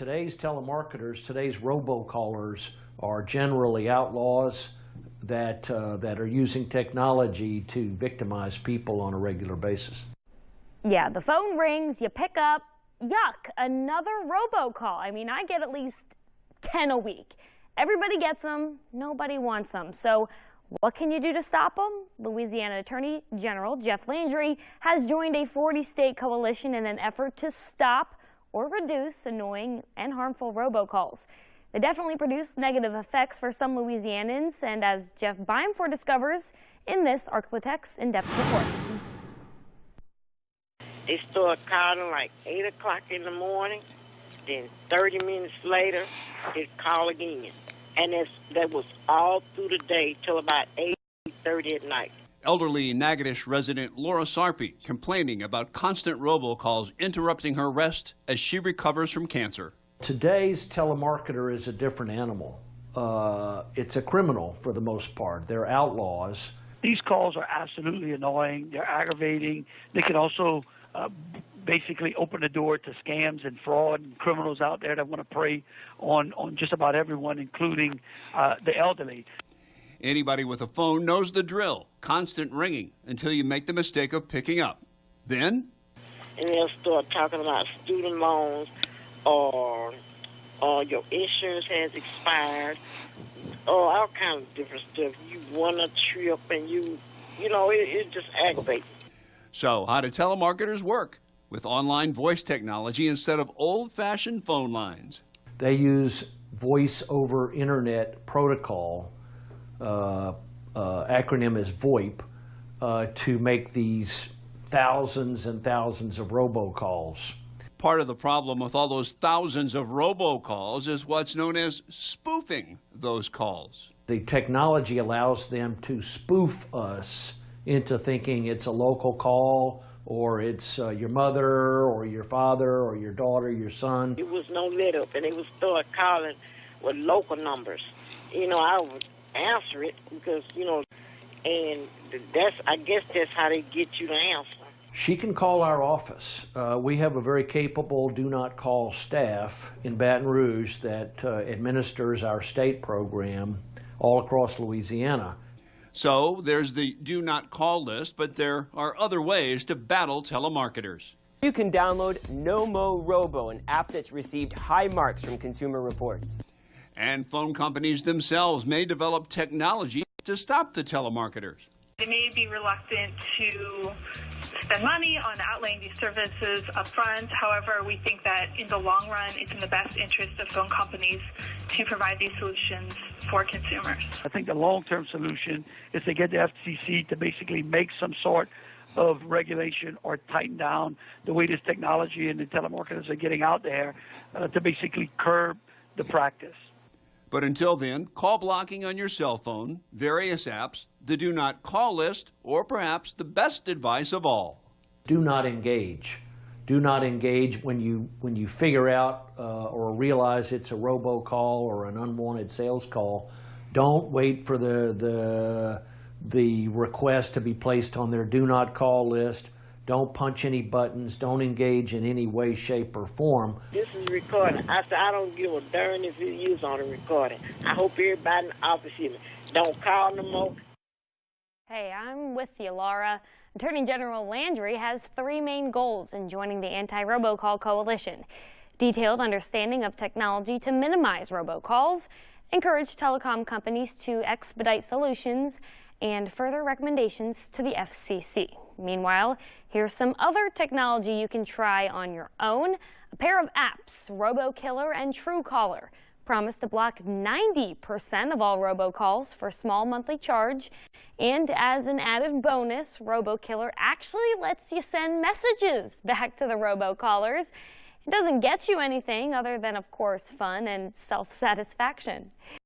Today's telemarketers, today's robocallers are generally outlaws that are using technology to victimize people on a regular basis. Yeah, the phone rings, you pick up, yuck, another robocall. I mean, I get at least 10 a week. Everybody gets them, nobody wants them. So what can you do to stop them? Louisiana Attorney General Jeff Landry has joined a 40-state coalition in an effort to stop or reduce annoying and harmful robocalls. They definitely produce negative effects for some Louisianans, and as Jeff Bimeford discovers in this Arclatex in-depth report. They start calling like 8 o'clock in the morning, then 30 minutes later, they call again. And that was all through the day till about 8:30 at night. Elderly Natchitoches resident Laura Sarpy complaining about constant robocalls interrupting her rest as she recovers from cancer. Today's telemarketer is a different animal. It's a criminal for the most part. They're outlaws. These calls are absolutely annoying. They're aggravating. They can also basically open the door to scams and fraud and criminals out there that want to prey on just about everyone, including the elderly. Anybody with a phone knows the drill. Constant ringing until you make the mistake of picking up. Then? And they'll start talking about student loans or your insurance has expired or all kinds of different stuff. You won a trip and you know, it just aggravates. So how do telemarketers work? With online voice technology instead of old-fashioned phone lines. They use voice over internet protocol, acronym is VoIP, to make these thousands and thousands of robocalls. Part of the problem with all those thousands of robocalls is what's known as spoofing those calls. The technology allows them to spoof us into thinking it's a local call, or it's your mother, or your father, or your daughter, your son. It was no let up, and they would start calling with local numbers. You know, I would answer it because, you know, and I guess that's how they get you to answer. She can call our office. We have a very capable do not call staff in Baton Rouge that administers our state program all across Louisiana. So there's the do not call list, but there are other ways to battle telemarketers. You can download Robo, an app that's received high marks from Consumer Reports. And phone companies themselves may develop technology to stop the telemarketers. They may be reluctant to spend money on outlaying these services up front. However, we think that in the long run, it's in the best interest of phone companies to provide these solutions for consumers. I think the long-term solution is to get the FCC to basically make some sort of regulation or tighten down the way this technology and the telemarketers are getting out there to basically curb the practice. But until then, call blocking on your cell phone, various apps, the do not call list, or perhaps the best advice of all. Do not engage. Do not engage when you figure out or realize it's a robocall or an unwanted sales call. Don't wait for the request to be placed on their do not call list. Don't punch any buttons. Don't engage in any way, shape, or form. This is recording. I said I don't give a darn if it is on the recording. I hope everybody in the office hears me. Don't call no more. Hey, I'm with you, Laura. Attorney General Landry has 3 main goals in joining the Anti-Robocall Coalition: detailed understanding of technology to minimize robocalls, encourage telecom companies to expedite solutions, and further recommendations to the FCC. Meanwhile, here's some other technology you can try on your own. A pair of apps, RoboKiller and Truecaller, promise to block 90% of all robocalls for a small monthly charge. And as an added bonus, RoboKiller actually lets you send messages back to the robocallers. It doesn't get you anything other than, of course, fun and self-satisfaction.